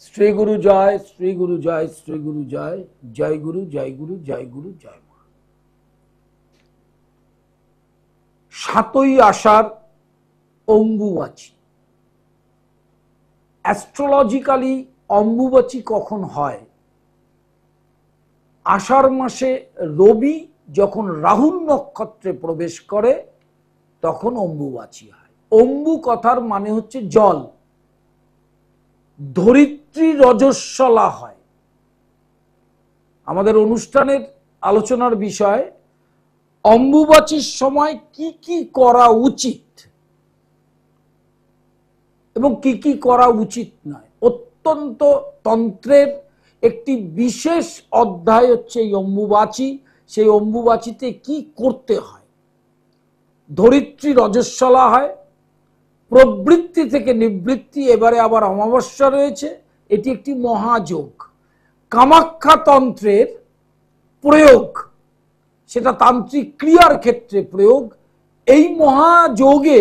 শ্রী গুরু জয়, শ্রী গুরু জয়, শ্রী গুরু জয়, জয় গুরু, জয় গুরু, জয় গুরু, জয় মা। 7ই আষাঢ় অম্বুবাচী। অ্যাস্ট্রোলজিক্যালি অম্বুবাচী কখন হয়? আষাঢ় মাসে রবি যখন রাহু নক্ষত্রে প্রবেশ করে তখন অম্বুবাচী হয়। অম্বু কথার মানে হচ্ছে জল। ধরিত্রী রজস্বলা হয়। আমাদের অনুষ্ঠানের আলোচনার বিষয় অম্বুবাচীর সময় কি কি করা উচিত এবং কি কি করা উচিত নয়। অত্যন্ত তন্ত্রের একটি বিশেষ অধ্যায় হচ্ছে এই অম্বুবাচী। সেই অম্বুবাচীতে কি করতে হয়? ধরিত্রী রজস্বলা হয়, প্রবৃত্তি থেকে নিবৃত্তি, এবারে আবার অমাবস্যা রয়েছে। এটি একটি মহাযোগ, কামাখ্যা তন্ত্রের প্রয়োগ, সেটা তান্ত্রিক ক্রিয়ার ক্ষেত্রে প্রয়োগ। এই মহাযোগে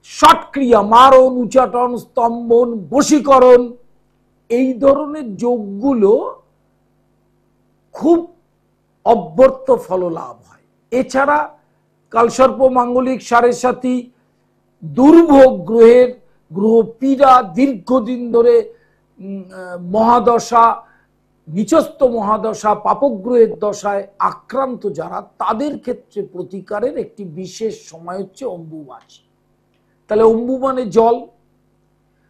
ষটক্রিয়া, মারণ, উচাটন, স্তম্ভন, বশীকরণ, এই ধরনের যোগগুলো খুব অব্যর্থ ফললাভ হয়। এছাড়া কালসর্প, মাঙ্গলিক, সাড়ে-সাতি, দুর্ভোগ গ্রহের গ্রহ পীড়া, দীর্ঘদিন ধরে মহাদশা, নিচস্থ মহাদশা, পাপগ্রহের দশায় আক্রান্ত যারা, তাদের ক্ষেত্রে প্রতিকারের একটি বিশেষ সময় হচ্ছে অম্বুবাচী। তাহলে অম্বু মানে জল।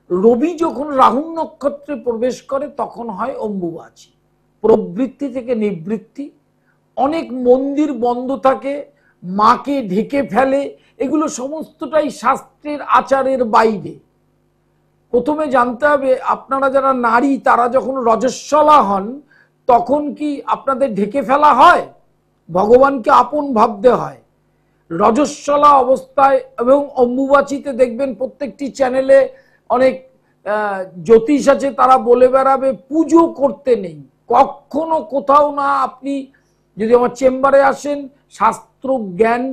রবি যখন রাহু নক্ষত্রে প্রবেশ করে তখন হয় অম্বুবাচী। প্রবৃত্তি থেকে নিবৃত্তি। অনেক মন্দির বন্ধ থাকে, মাকে ঢেকে ফেলে, এগুলো সমস্তটাই শাস্ত্রের আচারের বাইরে। প্রথমে জানতে হবে, আপনারা যারা নারী তারা যখন রজস্বলা হন তখন কি আপনাদের ঢেকে ফেলা হয়? ভগবানকে আপন ভাবতে হয়। রজস্বলা অবস্থায় এবং অম্বুবাচীতে দেখবেন প্রত্যেকটি চ্যানেলে অনেক জ্যোতিষ আছে, তারা বলে বেড়াবে পুজো করতে নেই। কখনো কোথাও না। আপনি যদি আমার চেম্বারে আসেন, শাস্ত্র জ্ঞান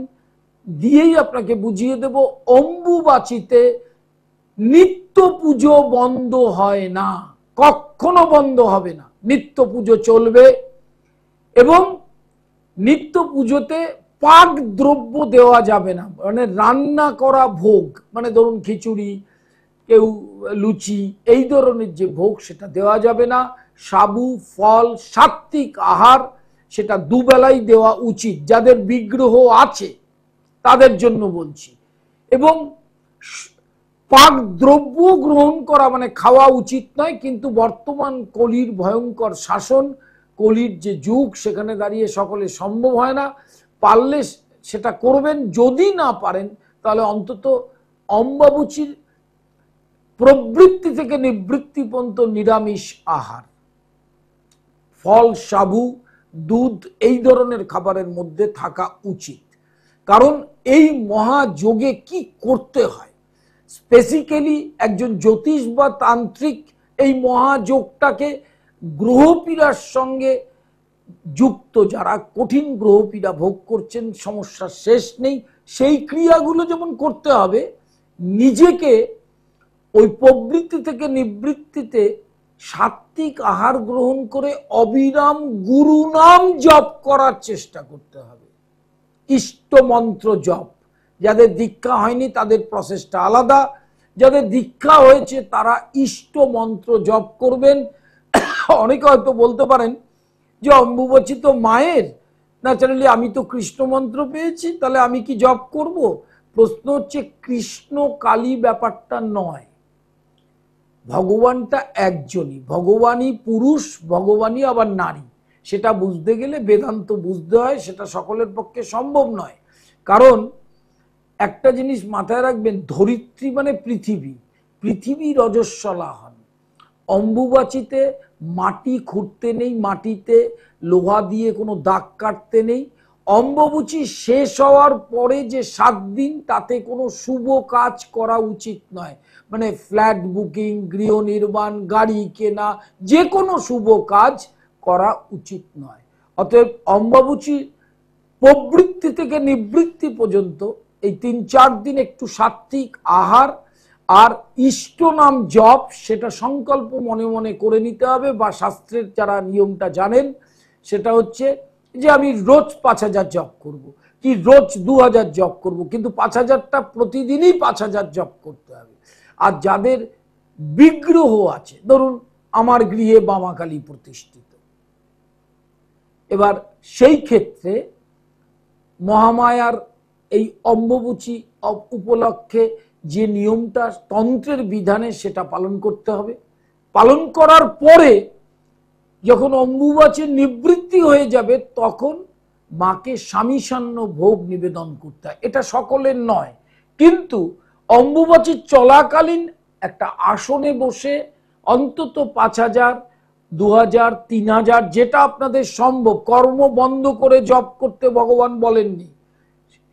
দিয়েই আপনাকে বুঝিয়ে দেব, অম্বুবাচীতে নিত্য পুজো বন্ধ হয় না, কখনো বন্ধ হবে না। নিত্য পুজো চলবে এবং নিত্য পুজোতে পাক দ্রব্য দেওয়া যাবে না। মানে রান্না করা ভোগ, মানে ধরুন খিচুড়ি, কেউ লুচি, এই ধরনের যে ভোগ সেটা দেওয়া যাবে না। সাবু, ফল, সাত্ত্বিক আহার সেটা দুবেলাই দেওয়া উচিত, যাদের বিগ্রহ আছে তাদের জন্য বলছি। এবং পাক দ্রব্য গ্রহণ করা মানে খাওয়া উচিত নয়, কিন্তু বর্তমান কলির ভয়ঙ্কর শাসন, কলির যে যুগ, সেখানে দাঁড়িয়ে সকলে সম্ভব হয় না। পারলে সেটা করবেন, যদি না পারেন তাহলে অন্তত অম্বুবাচীর প্রবৃত্তি থেকে নিবৃত্তি পর্যন্ত নিরামিষ আহার, ফল, সাবু, দুধ, এই ধরনের খাবারের মধ্যে থাকা উচিত। কারণ এই মহাযোগে কি করতে হয়, স্পেসিক্যালি একজন জ্যোতিষ বা তান্ত্রিক এই মহাযোগটাকে গ্রহপীড়ার সঙ্গে যুক্ত, যারা কঠিন গ্রহপীড়া ভোগ করছেন, সমস্যার শেষ নেই, সেই ক্রিয়াগুলো যেমন করতে হবে, নিজেকে ওই প্রবৃত্তি থেকে নিবৃত্তিতে সাত্ত্বিক আহার গ্রহণ করে অবিরাম গুরু নাম জপ করার চেষ্টা করতে হবে। ইষ্ট মন্ত্র জপ। যাদের দীক্ষা হয়নি তাদের প্রসেসটা আলাদা, যাদের দীক্ষা হয়েছে তারা ইষ্ট মন্ত্র জপ করবেন। অনেকে হয়তো বলতে পারেন যে অম্বুবাচী তো মায়ের, ন্যাচারালি আমি তো কৃষ্ণ মন্ত্র পেয়েছি, তাহলে আমি কি জপ করব? প্রশ্ন হচ্ছে, কৃষ্ণ কালী ব্যাপারটা নয়। ভগবানটা একজনই, ভগবানই পুরুষ, ভগবানই আবার নারী। সেটা বুঝতে গেলে বেদান্ত বুঝতে হয়, সেটা সকলের পক্ষে সম্ভব নয়। কারণ একটা জিনিস মাথায় রাখবেন, ধরিত্রী মানে পৃথিবী, পৃথিবী রজস্বলা হন। অম্বুবাচীতে মাটি খুঁড়তে নেই, মাটিতে লোহা দিয়ে কোনো দাগ কাটতে নেই। অম্বুবাচী শেষ হওয়ার পরে যে 7 দিন, তাতে কোনো শুভ কাজ করা উচিত নয়। মানে ফ্ল্যাট বুকিং, গৃহ নির্মাণ, গাড়ি কেনা, যে কোনো শুভ কাজ করা উচিত নয়। অতএব অম্বুবাচী প্রবৃত্তি থেকে নিবৃত্তি পর্যন্ত এই 3-4 দিন একটু সাত্ত্বিক আহার আর ইষ্ট নাম জপ সেটা সংকল্প মনে মনে করে নিতে হবে, বা শাস্ত্রের যারা নিয়মটা জানেন সেটা হচ্ছে যে আমি রোজ 5000 জপ করব, কি রোজ 2000 জপ করব, কিন্তু 5000টা প্রতিদিনই 5000 জপ করতে হবে। আর যাদের বিগ্রহ আছে, ধরুন আমার গৃহে বামাকালী প্রতিষ্ঠিত, এবার সেই ক্ষেত্রে মহামায়ার এই অম্বুবাচী উপলক্ষে যে নিয়মটা তন্ত্রের বিধানে সেটা পালন করতে হবে। পালন করার পরে যখন অম্বুবাচীর নিবৃত্তি হয়ে যাবে তখন মাকে স্বামীসান্ন ভোগ নিবেদন করতে হয়। এটা সকলের নয়, কিন্তু অম্বুবাচী চলাকালীন একটা আসনে বসে অন্তত 5000, 2000, 3000 যেটা আপনাদের সম্ভব, কর্ম বন্ধ করে জপ করতে ভগবান বলেননি,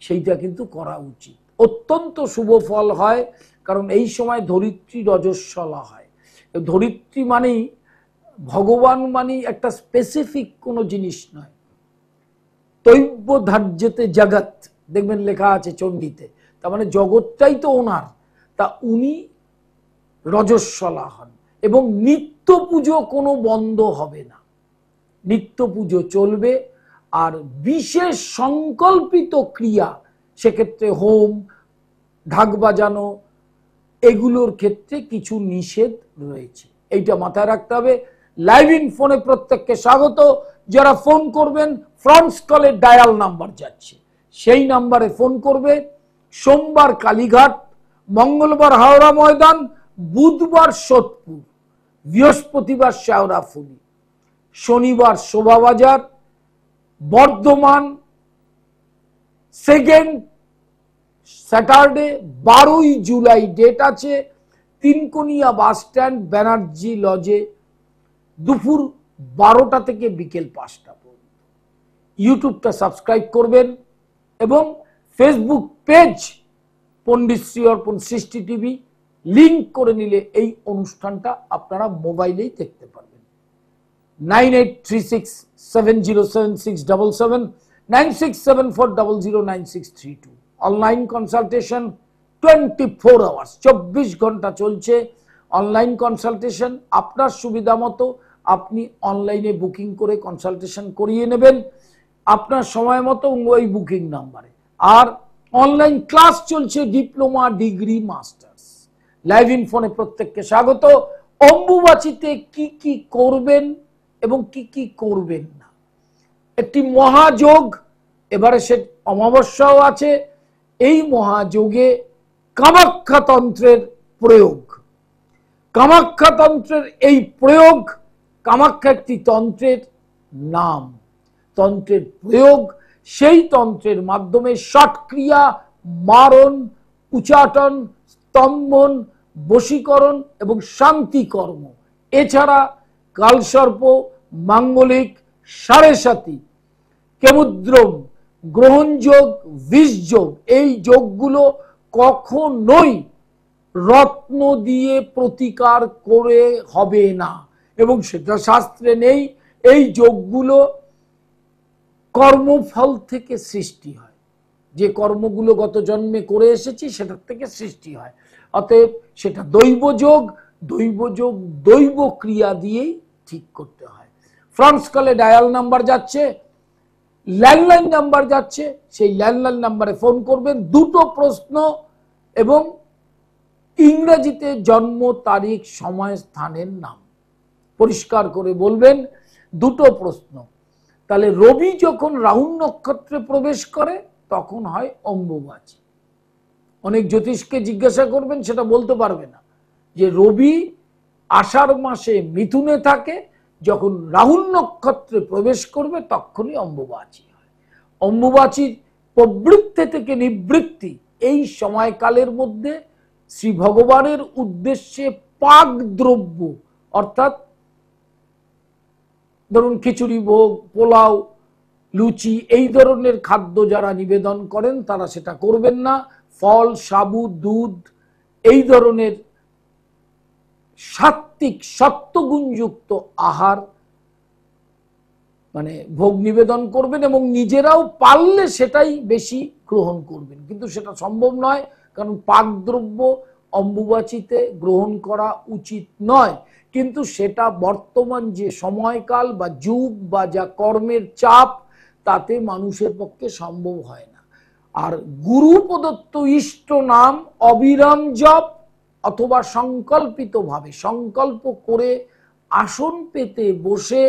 সেইটা কিন্তু করা উচিত। অত্যন্ত শুভ ফল হয়, কারণ এই সময় ধরিত্রী রজস্বলা হয়। ধরিত্রী মানেই ভগবান, মানেই একটা স্পেসিফিক কোনো জিনিস নয়। তৈব্য ধার্যতে জগৎ, দেখবেন লেখা আছে চণ্ডীতে, তার মানে জগৎটাই তো ওনার, তা উনি রজস্বলা হন। এবং নিত্য পুজো কোনো বন্ধ হবে না, নিত্য পুজো চলবে। আর বিশেষ সংকল্পিত ক্রিয়া, সেক্ষেত্রে হোম, ঢাক বাজানো, এগুলোর ক্ষেত্রে কিছু নিষেধ রয়েছে, এইটা মাথায় রাখতে হবে। লাইভ ইন ফোনে প্রত্যেককে স্বাগত। যারা ফোন করবেন ফ্রান্স কলের ডায়াল নাম্বার যাচ্ছে, সেই নাম্বারে ফোন করবে। সোমবার কালীঘাট, মঙ্গলবার হাওড়া ময়দান, বুধবার সোদপুর, বৃহস্পতিবার শেওড়াফুলি, শনিবার শোভাবাজার, বর্ধমান সেকেন্ড স্যাটারডে 12ই জুলাই ডেট আছে, তিনকোনিয়া বাস স্ট্যান্ড, ব্যানার্জি লজে, দুপুর 12টা থেকে বিকেল 5টা পর্যন্ত। ইউটিউবটা সাবস্ক্রাইব করবেন এবং ফেসবুক পেজ পণ্ডিত শ্রী অর্পণ সৃষ্টি টিভি লিংক করে নিলে এই অনুষ্ঠানটা আপনারা মোবাইলেই দেখতে পারবেন। 9836707677, 9674009632। অনলাইন কনসালটেশন 24 আওয়ার্স, 24 ঘন্টা চলছে অনলাইন কনসালটেশন। আপনার সুবিধা মতো আপনি অনলাইনে বুকিং করে কনসালটেশন করিয়ে নেবেন আপনার সময় মতো ওই বুকিং নাম্বারে। আর অনলাইন ক্লাস চলছে diploma, degree, masters. Live in ফোনে প্রত্যেককে স্বাগত। অম্বুবাচীতে কি কি করবেন এবং কি কি করবেন না, একটি মহাযোগ, এবারে সে অমাবস্যাও আছে। এই মহাযোগে কামাখ্যা তন্ত্রের প্রয়োগ, কামাখ্যা তন্ত্রের এই প্রয়োগ, কামাখ্যা একটি তন্ত্রের নাম, তন্ত্রের প্রয়োগ, সেই তন্ত্রের মাধ্যমে ষটক্রিয়া, মারণ, উচাটন, স্তম্ভন, বশীকরণ এবং শান্তি কর্ম, এছাড়া কালসর্প, মাঙ্গলিক, সাড়ে সাতি, কেমুদ্রম, গ্রহণযোগ, বিষযোগ, এই যোগগুলো কখনোই রত্ন দিয়ে প্রতিকার করে হবে না, এবং সেটা শাস্ত্রে নেই। এই যোগগুলো কর্মফল থেকে সৃষ্টি হয়, যে কর্মগুলো গত জন্মে করে এসেছি সেটার থেকে সৃষ্টি হয়। অতএব সেটা দৈব যোগ, দৈব যোগ দৈব ক্রিয়া দিয়েই ঠিক করতে হয়। ফ্রান্স কলে ডায়াল নাম্বার যাচ্ছে, ল্যান্ডলাইন নাম্বার যাচ্ছে, সেই ল্যান্ডলাইন নাম্বারে ফোন করবেন। দুটো প্রশ্ন এবং ইংরেজিতে জন্ম তারিখ, সময়, স্থানের নাম পরিষ্কার করে বলবেন। দুটো প্রশ্ন। তাহলে রবি যখন রাহু নক্ষত্রে প্রবেশ করে তখন হয় অম্বুবাচী। অনেক জ্যোতিষকে জিজ্ঞাসা করবেন, সেটা বলতে পারবে না, যে রবি আষাঢ় মাসে মিথুনে থাকে, যখন রাহু নক্ষত্রে প্রবেশ করবে তখনই অম্বুবাচী হয়। অম্বুবাচীর প্রবৃত্তি থেকে নিবৃত্তি, এই সময়কালের মধ্যে শ্রী ভগবানের উদ্দেশ্যে পাক দ্রব্য, অর্থাৎ ধরুন খিচুড়ি ভোগ, পোলাও, লুচি, এই ধরনের খাদ্য যারা নিবেদন করেন তারা সেটা করবেন না। ফল, সাবু, দুধ, এই ধরনের সাত্ত্বিক সত্ত্বগুণযুক্ত আহার মানে ভোগ নিবেদন করবেন, এবং নিজেরাও পারলে সেটাই বেশি গ্রহণ করবেন, কিন্তু সেটা সম্ভব নয়, কারণ পাকদ্রব্য অম্বুবাচীতে গ্রহণ করা উচিত নয়, কিন্তু সেটা বর্তমান যে সময়কাল বা যুগ বা যা কর্মের চাপ তাতে মানুষের পক্ষে সম্ভব হয় না। আর গুরু প্রদত্ত ইষ্ট নাম অবিরাম জপ অথবা সংকল্পিতভাবে সংকল্প করে আসন পেতে বসে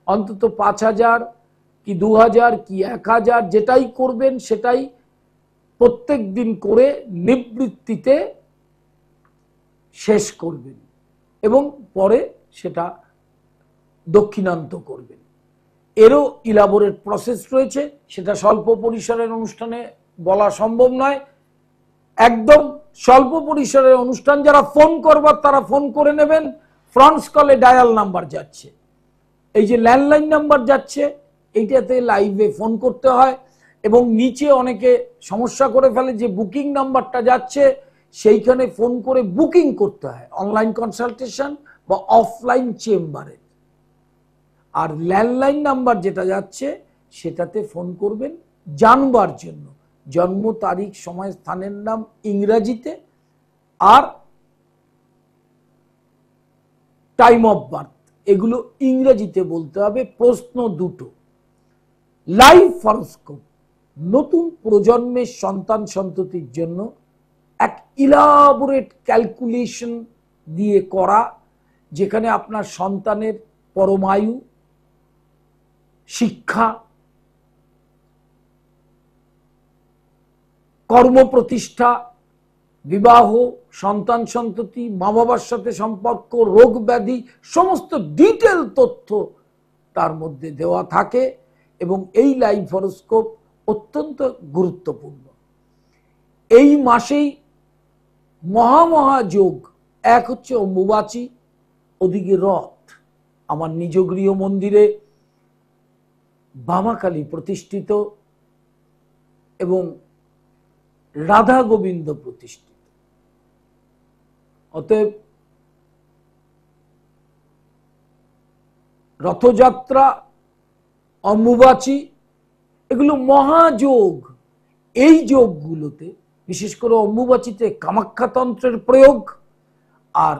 অন্তত 5,000 কি 2,000 কি 1,000 যেটাই করবেন সেটাই প্রত্যেক দিন করে নিবৃত্তিতে শেষ করবেন এবং পরে সেটা দক্ষিণান্ত করবেন। এরও ইলাবোরেট প্রসেস রয়েছে, সেটা স্বল্প পরিসরের অনুষ্ঠানে বলা সম্ভব নয়। একদম স্বল্প পরিসরের অনুষ্ঠান, যারা ফোন করবার তারা ফোন করে নেবেন। ফ্রান্স কলে ডায়াল নাম্বার যাচ্ছে, এই যে ল্যান্ডলাইন নাম্বার যাচ্ছে এইটাতে লাইভে ফোন করতে হয় এবং নিচে অনেকে সমস্যা করে ফেলে যে বুকিং নাম্বারটা যাচ্ছে সেইখানে ফোন করে বুকিং করতে হয় অনলাইন কনসালটেশন বা অফলাইন চেম্বারে। আর ল্যান্ডলাইন নাম্বার যেটা যাচ্ছে সেটাতে ফোন করবেন জানবার জন্য জন্ম তারিখ সময় স্থানের নাম ইংরেজিতে আর টাইম অফ বার্থ এগুলো ইংরেজিতে বলতে হবে। প্রশ্ন দুটো, লাইভ হরোস্কোপ নতুন প্রজন্মের সন্তান সন্ততির জন্য এক ইলাবোরেট ক্যালকুলেশন দিয়ে করা, যেখানে আপনার সন্তানের পরমায়ু, শিক্ষা, কর্মপ্রতিষ্ঠা, বিবাহ, সন্তান সন্ততি, মা বাবার সাথে সম্পর্ক, রোগ ব্যাধি সমস্ত ডিটেল তথ্য তার মধ্যে দেওয়া থাকে এবং এই লাইভ হরোস্কোপ অত্যন্ত গুরুত্বপূর্ণ। এই মাসেই মহামহাযোগ, এক হচ্ছে অম্বুবাচী, ওদিকে রথ। আমার নিজ গৃহ মন্দিরে বামা কালী প্রতিষ্ঠিত এবং রাধা গোবিন্দ প্রতিষ্ঠিত, অতএব রথযাত্রা, অম্বুবাচী এগুলো মহাযোগ। এই যোগগুলোতে বিশেষ করে অম্বুবাচীতে কামাখ্যা তন্ত্রের প্রয়োগ, আর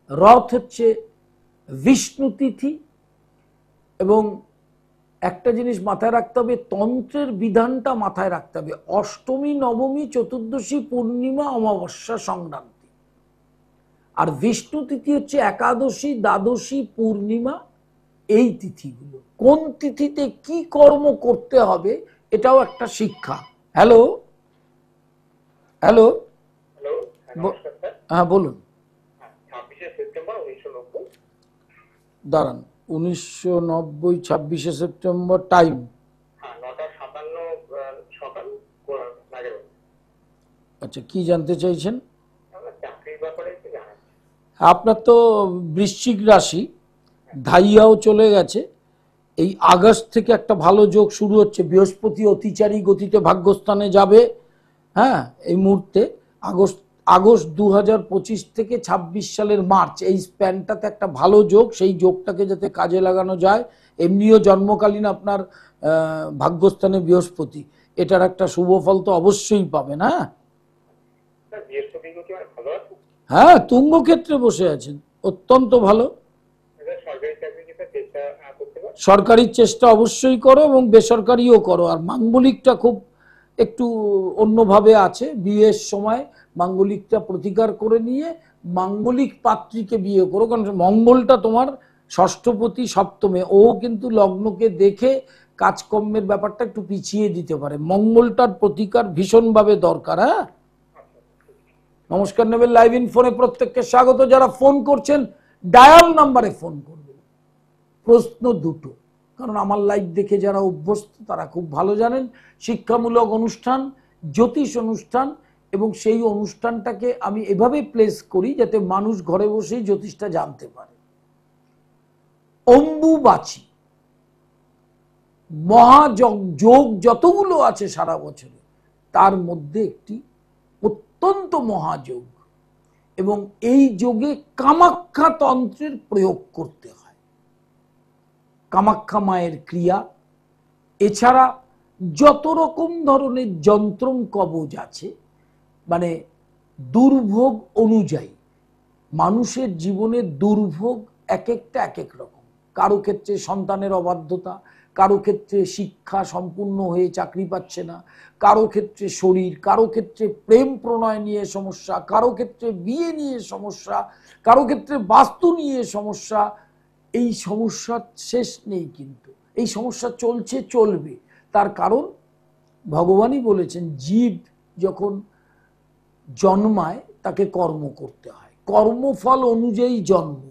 রথ হচ্ছে বিষ্ণু তিথি। এবং একটা জিনিস মাথায় রাখতে হবে, তন্ত্রের বিধানটা মাথায় রাখতে হবে, অষ্টমী, নবমী, চতুর্দশী, পূর্ণিমা, অমাবস্যা, সংক্রান্তি। আর বিষ্ণু তিথি হচ্ছে একাদশী, দ্বাদশী, পূর্ণিমা, এই তিথিগুলো। কোন তিথিতে কি কর্ম করতে হবে এটাও একটা শিক্ষা। হ্যালো হ্যালো হ্যাঁ বলুন। দাঁড়ান, 1990 26শে সেপ্টেম্বর, টাইম? আচ্ছা, কি জানতে চাইছেন? আপনার তো বৃশ্চিক রাশি, ধাইয়াও চলে গেছে, এই আগস্ট থেকে একটা ভালো যোগ শুরু হচ্ছে। বৃহস্পতি অতিচারী গতিতে ভাগ্যস্থানে যাবে। হ্যাঁ, এই মুহূর্তে আগস্ট 2025 থেকে 26 সালের মার্চ, এই স্প্যানটাতে একটা ভালো যোগ, সেই যোগটাকে যাতে কাজে লাগানো যায়। এমনিও জন্মকালীন আপনার ভাগ্যস্থানে বৃহস্পতি, এটার একটা শুভ ফল তো অবশ্যই পাবেন। হ্যাঁ, তুঙ্গ ক্ষেত্রে বসে আছেন, অত্যন্ত ভালো। সরকারি চেষ্টা অবশ্যই করো এবং বেসরকারিও করো। আর মাঙ্গলিকটা খুব একটু অন্যভাবে আছে, বিয়ের সময় মাঙ্গলিকটা প্রতিকার করে নিয়ে মাঙ্গলিক পাত্রীকে বিয়ে করো, কারণ মঙ্গলটা তোমার ষষ্ঠপতি সপ্তমে, ও কিন্তু লগ্নকে দেখে কাজকর্মের ব্যাপারটা একটু পিছিয়ে দিতে পারে। মঙ্গলটার প্রতিকার ভীষণভাবে দরকার। হ্যাঁ, নমস্কার নেবেন লাইভ ইন ফোনে প্রত্যেককে স্বাগত। যারা ফোন করছেন ডায়াল নাম্বারে ফোন করবেন। প্রশ্ন দুটো, কারণ আমার লাইভ দেখে যারা অভ্যস্ত তারা খুব ভালো জানেন, শিক্ষামূলক অনুষ্ঠান, জ্যোতিষ অনুষ্ঠান, এবং সেই অনুষ্ঠানটাকে আমি এভাবে প্লেস করি যাতে মানুষ ঘরে বসেই জ্যোতিষটা জানতে পারে। অম্বুবাচী মহাযোগ, যোগ যতগুলো আছে সারা বছরে তার মধ্যে একটি অত্যন্ত মহাযোগ, এবং এই যোগে কামাখ্যা তন্ত্রের প্রয়োগ করতে হয়, কামাখ্যা মায়ের ক্রিয়া। এছাড়া যত রকম ধরনের যন্ত্রম কবচ আছে, মানে দুর্ভোগ অনুযায়ী মানুষের জীবনে দুর্ভোগ এক একটা এক এক রকম। কারো ক্ষেত্রে সন্তানের অবাধ্যতা, কারো ক্ষেত্রে শিক্ষা সম্পূর্ণ হয়ে চাকরি পাচ্ছে না, কারো ক্ষেত্রে শরীর, কারো ক্ষেত্রে প্রেম প্রণয় নিয়ে সমস্যা, কারো ক্ষেত্রে বিয়ে নিয়ে সমস্যা, কারো ক্ষেত্রে বাস্তু নিয়ে সমস্যা। এই সমস্যার শেষ নেই, কিন্তু এই সমস্যা চলছে, চলবে। তার কারণ ভগবানই বলেছেন জীব যখন জন্মায় তাকে কর্ম করতে হয়, কর্মফল অনুযায়ী জন্ম,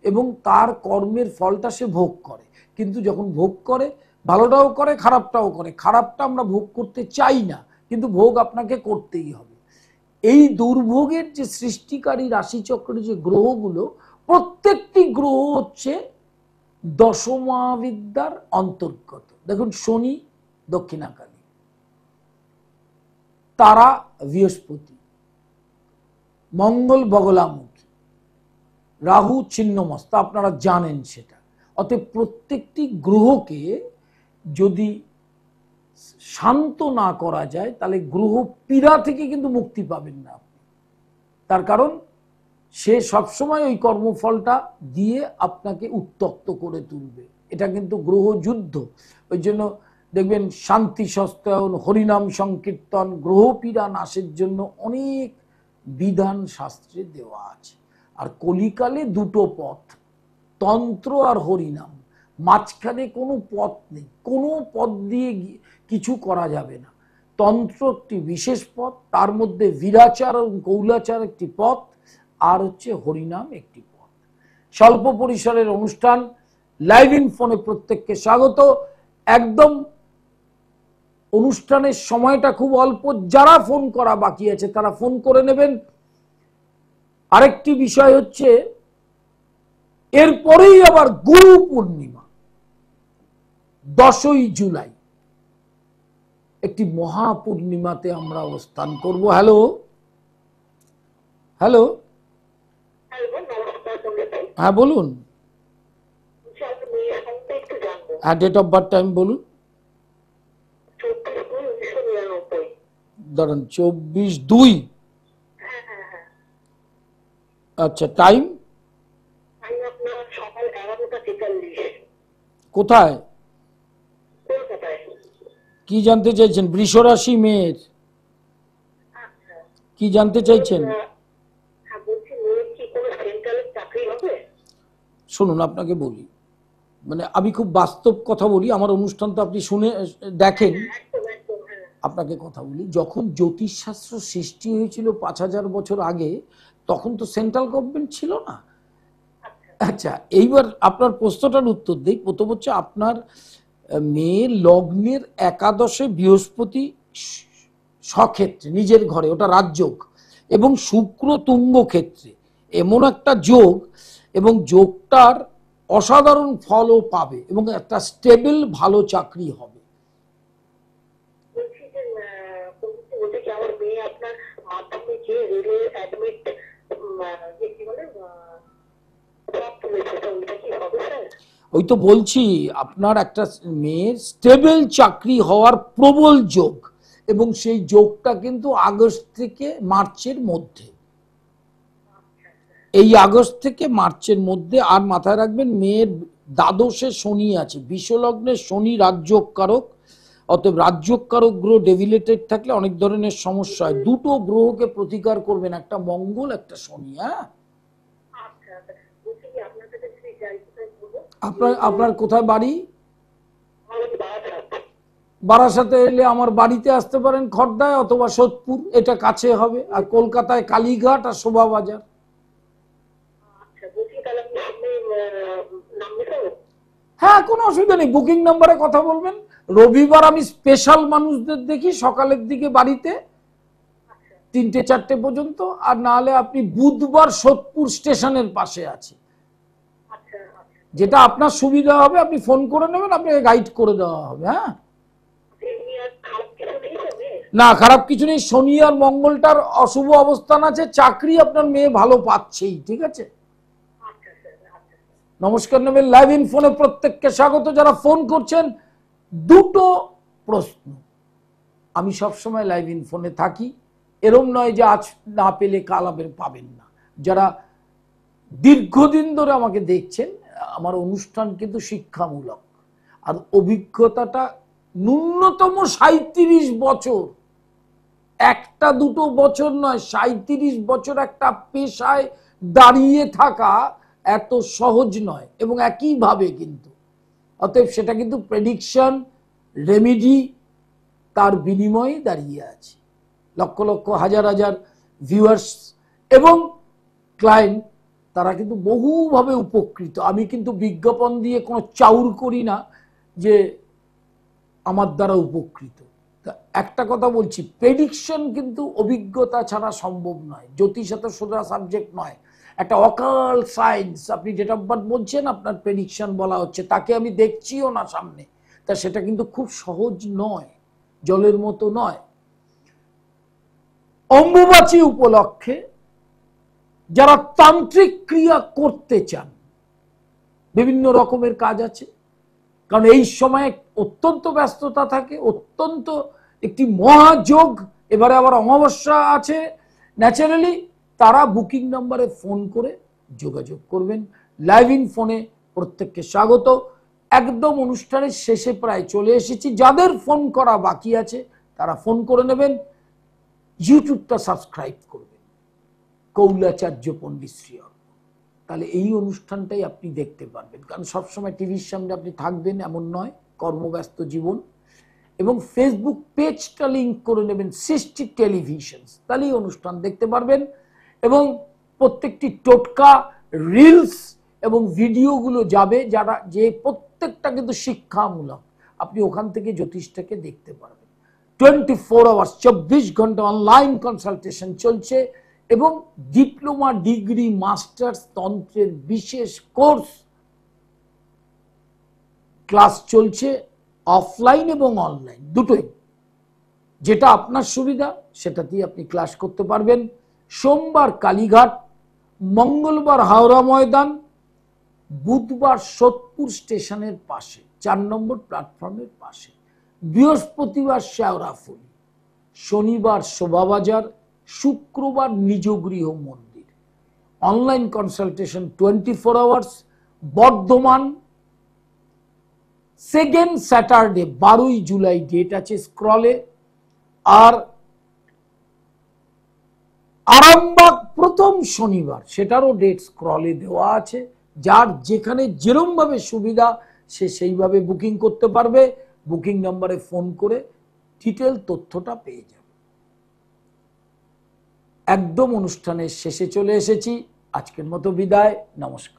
এবং তার কর্মের ফলটা সে ভোগ করে। কিন্তু যখন ভোগ করে, ভালোটাও করে খারাপটাও করে। খারাপটা আমরা ভোগ করতে চাই না, কিন্তু ভোগ আপনাকে করতেই হবে। এই দুর্ভোগের যে সৃষ্টিকারী রাশিচক্রের যে গ্রহগুলো, প্রত্যেকটি গ্রহ হচ্ছে দশমহাবিদ্যার অন্তর্গত। দেখুন, শনি দক্ষিণাকালী, তারা বৃহস্পতি, মঙ্গল বগলামুখী, রাহু ছিন্নমস্তা, আপনারা জানেন সেটা। অতএব প্রত্যেকটি গ্রহকে যদি শান্ত না করা যায়, তাহলে গ্রহ পীড়া থেকে কিন্তু মুক্তি পাবেন না আপনি। তার কারণ সে সবসময় ওই কর্মফলটা দিয়ে আপনাকে উত্তপ্ত করে তুলবে। এটা কিন্তু গ্রহ যুদ্ধ। ওই জন্য দেখবেন শান্তি সস্তায়ন, হরিনাম সংকীর্তন, গ্রহ পীড়া নাশের জন্য অনেক বিধান শাস্ত্রে দেওয়া আছে। আর কলিকালে দুটো পথ, তন্ত্র আর হরিনাম, মাঝখানে কোনো পথ নেই। কোনো পথ দিয়ে কিছু করা যাবে না। তন্ত্র একটি বিশেষ পথ, তার মধ্যে বীরাচার এবং কৌলাচার একটি পথ, আর হচ্ছে হরিনাম একটি পথ। স্বল্প পরিসরের অনুষ্ঠান, লাইভ ইন ফোনে প্রত্যেককে স্বাগত। একদম অনুষ্ঠানের সময়টা খুব অল্প, যারা ফোন করা বাকি আছে তারা ফোন করে নেবেন। আরেকটি বিষয় হচ্ছে, এরপরেই আবার গুরু পূর্ণিমা 10ই জুলাই, একটি মহাপূর্ণিমাতে আমরা অবস্থান করব। হ্যালো হ্যালো, হ্যাঁ বলুন। হ্যাঁ, ডেট অফ বার্থ টাইম বলুন। ধরেন 24/2। আচ্ছা, টাইম কোথায়, কি জানতে চাইছেন? বৃষ রাশি মেয়ের, কি জানতে চাইছেন? শুনুন, আপনাকে বলি, মানে আমি খুব বাস্তব কথা বলি, আমার অনুষ্ঠান তো আপনি শুনে দেখেন। আপনাকে কথা বলি, যখন জ্যোতিষশাস্ত্র সৃষ্টি হয়েছিল 5000 বছর আগে, তখন তো সেন্ট্রাল গভর্নমেন্ট ছিল না। আচ্ছা, এইবার আপনার প্রশ্নটার উত্তর দিই। প্রথম হচ্ছে, আপনার মেয়ের লগ্নের একাদশে বৃহস্পতি স্বক্ষেত্রে নিজের ঘরে, ওটা রাজযোগ, এবং শুক্র তুঙ্গ ক্ষেত্রে, এমন একটা যোগ, এবং যোগটার অসাধারণ ফলও পাবে, এবং একটা স্টেবল ভালো চাকরি হবে। ওই তো বলছি, আপনার একটা মেয়ের স্টেবল চাকরি হওয়ার প্রবল যোগ, এবং সেই যোগটা কিন্তু আগস্ট থেকে মার্চের মধ্যে, এই আগস্ট থেকে মার্চের মধ্যে। আর মাথায় রাখবেন, মেয়ের দ্বাদশে শনি আছে, বিশ্বলগ্নে শনি রাজযোগ কারক। অতএব রাজযোগ কারক গ্রহ ডেভিলেটেড থাকলে অনেক ধরনের সমস্যা হয়। দুটো গ্রহকে প্রতিকার করবেন, একটা মঙ্গল, একটা শনি। হ্যাঁ, আপনার কোথায় বাড়ি? বারাসাতে এলে আমার বাড়িতে আসতে পারেন, খড়দায় অথবা সোদপুর, এটা কাছে হবে। আর কলকাতায় কালীঘাট আর শোভাবাজার। হ্যাঁ, কোনো অসুবিধা নেই, বুকিং নাম্বারে কথা বলবেন। রবিবার আমি স্পেশাল মানুষদের দেখি সকালের দিকে বাড়িতে 3টে-4টে পর্যন্ত, আর না হলে আপনি বুধবার সোদপুর স্টেশনের পাশে আছে, যেটা আপনার সুবিধা হবে আপনি ফোন করে নেবেন, আপনাকে গাইড করে দেওয়া হবে। হ্যাঁ, না, খারাপ কিছু নেই। শনি আর মঙ্গলটার অশুভ অবস্থান আছে, চাকরি আপনার মেয়ে ভালো পাচ্ছেই। ঠিক আছে, নমস্কার নেবেন। লাইভ ইন ফোনে প্রত্যেককে স্বাগত। যারা ফোন করছেন, দুটো প্রশ্ন, আমি সবসময় লাইভ ইন ফোনে থাকি, এরম নয় যে আজ না পেলে কাল আবার পাবেন না। যারা দীর্ঘদিন ধরে আমাকে দেখছেন, আমার অনুষ্ঠান কিন্তু শিক্ষামূলক, আর অভিজ্ঞতাটা ন্যূনতম 37 বছর, একটা দুটো বছর নয়, 37 বছর একটা পেশায় দাঁড়িয়ে থাকা এত সহজ নয়, এবং একইভাবে কিন্তু অতএব সেটা কিন্তু প্রেডিকশন, রেমিডি, তার বিনিময়ে দাঁড়িয়ে আছে। লক্ষ লক্ষ হাজার হাজার ভিউয়ার্স এবং ক্লায়েন্ট, তারা কিন্তু বহুভাবে উপকৃত। আমি কিন্তু বিজ্ঞাপন দিয়ে কোনো চাউর করি না যে আমার দ্বারা উপকৃত। একটা কথা বলছি, প্রেডিকশন কিন্তু অভিজ্ঞতা ছাড়া সম্ভব নয়। জ্যোতিষ এত সোজা সাবজেক্ট নয়। একটা অকাল সায়েন্স, আপনি ডেট অফ বার্থ বলছেন, আপনার প্রেডিকশন বলা হচ্ছে, তাকে আমি দেখছিও না সামনে, তা সেটা কিন্তু খুব সহজ নয়, জলের মতো নয়। অম্বুবাচী উপলক্ষে যারা তান্ত্রিক ক্রিয়া করতে চান, বিভিন্ন রকমের কাজ আছে, কারণ এই সময় অত্যন্ত ব্যস্ততা থাকে, অত্যন্ত একটি মহাযোগ, এবারে আবার অমাবস্যা আছে। ন্যাচারালি তারা বুকিং নাম্বারে ফোন করে যোগাযোগ করবেন। লাইভ ইন ফোনে প্রত্যেককে স্বাগত। একদম অনুষ্ঠানের শেষে প্রায় চলে এসেছি। যাদের ফোন করা বাকি আছে তারা ফোন করে নেবেন। ইউটিউবটা সাবস্ক্রাইব করবেন, কৌলাচার্য পণ্ডিত শ্রী অর্ক। তাহলে এই অনুষ্ঠানটাই আপনি দেখতে পারবেন, কারণ সবসময় টিভির সামনে আপনি থাকবেন এমন নয়, কর্মব্যস্ত জীবন। এবং ফেসবুক পেজটা লিঙ্ক করে নেবেন সৃষ্টি টেলিভিশন, তাহলেই অনুষ্ঠান দেখতে পারবেন। এবং প্রত্যেকটি টোটকা, রিলস এবং ভিডিওগুলো যাবে, যারা যে প্রত্যেকটা কিন্তু শিক্ষামূলক, আপনি ওখান থেকে জ্যোতিষটাকে দেখতে পারবেন। 24 আওয়ার্স, 24 ঘন্টা অনলাইন কনসালটেশন চলছে, এবং ডিপ্লোমা, ডিগ্রি, মাস্টার্স তন্ত্রের বিশেষ কোর্স ক্লাস চলছে, অফলাইন এবং অনলাইন দুটোই। যেটা আপনার সুবিধা সেটাতেই আপনি ক্লাস করতে পারবেন। সোমবার কালীঘাট, মঙ্গলবার হাওড়া ময়দান, বুধবার সোদপুর স্টেশনের পাশে 4 নম্বর প্ল্যাটফর্মের পাশে, বৃহস্পতিবার শেওড়াফুলি, শনিবার শোভাবাজার, শুক্রবার নিজগৃহ মন্দির। Online consultation 24 hours. Bardhaman second Saturday 12ই জুলাই ডেট আছে স্ক্রলে। আর আরামবাগ প্রথম শনিবার, সেটারও ডেট স্ক্রলে দেওয়া আছে। যার যেখানে যেরম ভাবে সুবিধা সে সেইভাবে বুকিং করতে পারবে। বুকিং নাম্বারে ফোন করে ডিটেল তথ্যটা পেয়ে যাবে। একদম অনুষ্ঠানের শেষে চলে এসেছি, আজকের মতো বিদায়, নমস্কার।